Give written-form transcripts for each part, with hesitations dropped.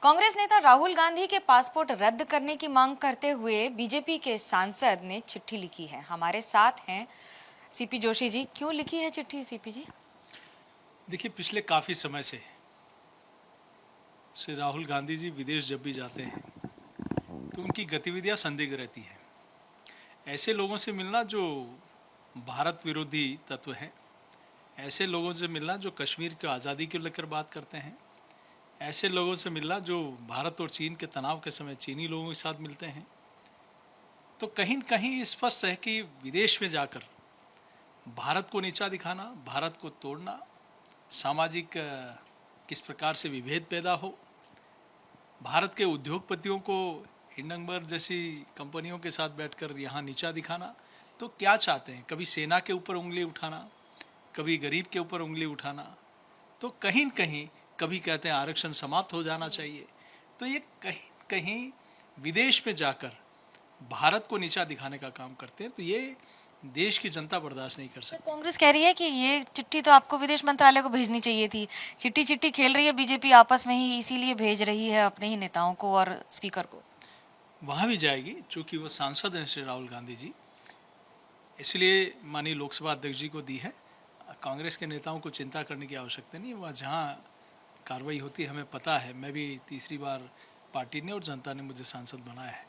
कांग्रेस नेता राहुल गांधी के पासपोर्ट रद्द करने की मांग करते हुए बीजेपी के सांसद ने चिट्ठी लिखी है। हमारे साथ हैं सीपी जोशी जी। क्यों लिखी है चिट्ठी सीपी जी? देखिए, पिछले काफ़ी समय से श्री राहुल गांधी जी विदेश जब भी जाते हैं तो उनकी गतिविधियां संदिग्ध रहती हैं। ऐसे लोगों से मिलना जो भारत विरोधी तत्व हैं, ऐसे लोगों से मिलना जो कश्मीर की आज़ादी को लेकर बात करते हैं, ऐसे लोगों से मिलना जो भारत और चीन के तनाव के समय चीनी लोगों के साथ मिलते हैं, तो कहीं न कहीं स्पष्ट है कि विदेश में जाकर भारत को नीचा दिखाना, भारत को तोड़ना, सामाजिक किस प्रकार से विभेद पैदा हो, भारत के उद्योगपतियों को हिंडनबर्ग जैसी कंपनियों के साथ बैठकर यहाँ नीचा दिखाना, तो क्या चाहते हैं? कभी सेना के ऊपर उंगली उठाना, कभी गरीब के ऊपर उंगली उठाना, तो कहीं न कहीं कभी कहते हैं आरक्षण समाप्त हो जाना चाहिए। तो ये कहीं कहीं विदेश में जाकर भारत को नीचा दिखाने का काम करते हैं, तो ये देश की जनता बर्दाश्त नहीं कर सकती। कांग्रेस कह रही है कि ये चिट्ठी तो आपको विदेश मंत्रालय को भेजनी चाहिए थी। चिट्ठी चिट्ठी खेल रही है बीजेपी आपस में ही, इसीलिए भेज रही है अपने ही नेताओं को और स्पीकर को। वहाँ भी जाएगी, चूँकि वो सांसद हैं श्री राहुल गांधी जी, इसलिए माननीय लोकसभा अध्यक्ष जी को दी है। कांग्रेस के नेताओं को चिंता करने की आवश्यकता नहीं है। वह जहाँ कार्रवाई होती है हमें पता है। मैं भी तीसरी बार पार्टी ने और जनता ने मुझे सांसद बनाया है,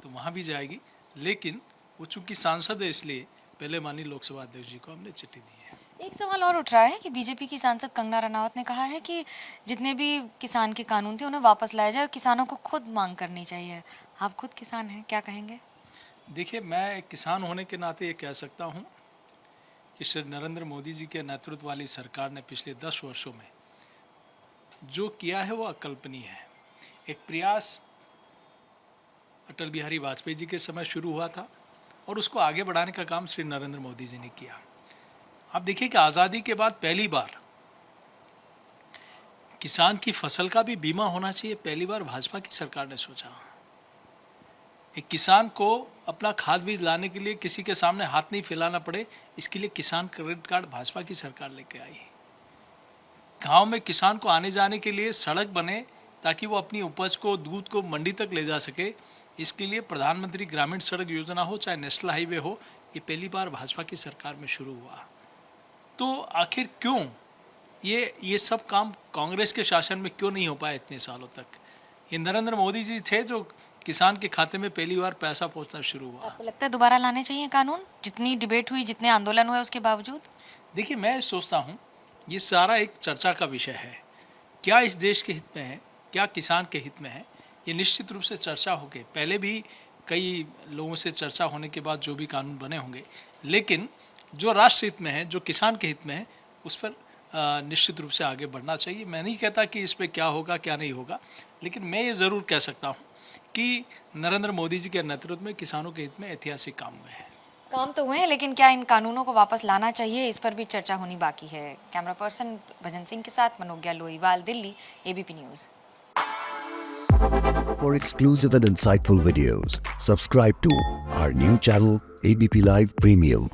तो वहाँ भी जाएगी। लेकिन वो चूँकि सांसद है, इसलिए पहले माननीय लोकसभा अध्यक्ष जी को हमने चिट्ठी दी है। एक सवाल और उठ रहा है कि बीजेपी की सांसद कंगना रनावत ने कहा है कि जितने भी किसान के कानून थे उन्हें वापस लाया जाए और किसानों को खुद मांग करनी चाहिए। आप खुद किसान हैं, क्या कहेंगे? देखिए, मैं एक किसान होने के नाते ये कह सकता हूँ कि श्री नरेंद्र मोदी जी के नेतृत्व वाली सरकार ने पिछले 10 वर्षों में जो किया है वो अकल्पनीय है। एक प्रयास अटल बिहारी वाजपेयी जी के समय शुरू हुआ था और उसको आगे बढ़ाने का काम श्री नरेंद्र मोदी जी ने किया। आप देखिए कि आज़ादी के बाद पहली बार किसान की फसल का भी बीमा होना चाहिए, पहली बार भाजपा की सरकार ने सोचा। एक किसान को अपना खाद बीज लाने के लिए किसी के सामने हाथ नहीं फैलाना पड़े, इसके लिए किसान क्रेडिट कार्ड भाजपा की सरकार लेके आई। गांव में किसान को आने जाने के लिए सड़क बने ताकि वो अपनी उपज को, दूध को मंडी तक ले जा सके, इसके लिए प्रधानमंत्री ग्रामीण सड़क योजना हो चाहे नेशनल हाईवे हो, ये पहली बार भाजपा की सरकार में शुरू हुआ। तो आखिर क्यों ये सब काम कांग्रेस के शासन में क्यों नहीं हो पाया इतने सालों तक? ये नरेंद्र मोदी जी थे जो किसान के खाते में पहली बार पैसा पहुंचना शुरू हुआ। आपको लगता है दोबारा लाने चाहिए कानून, जितनी डिबेट हुई, जितने आंदोलन हुए उसके बावजूद? देखिए, मैं सोचता हूँ ये सारा एक चर्चा का विषय है। क्या इस देश के हित में है, क्या किसान के हित में है, ये निश्चित रूप से चर्चा होगी। पहले भी कई लोगों से चर्चा होने के बाद जो भी कानून बने होंगे, लेकिन जो राष्ट्र हित में है, जो किसान के हित में है, उस पर निश्चित रूप से आगे बढ़ना चाहिए। मैं नहीं कहता कि इस पर क्या होगा क्या नहीं होगा, लेकिन मैं ये ज़रूर कह सकता हूँ कि नरेंद्र मोदी जी के नेतृत्व में किसानों के हित में ऐतिहासिक काम हुए हैं। काम तो हुए हैं, लेकिन क्या इन कानूनों को वापस लाना चाहिए, इस पर भी चर्चा होनी बाकी है। कैमरा पर्सन भजन सिंह के साथ Manogya Loiwal, Delhi, ABP news. For exclusive and insightful videos, subscribe to our new channel ABP Live Premium.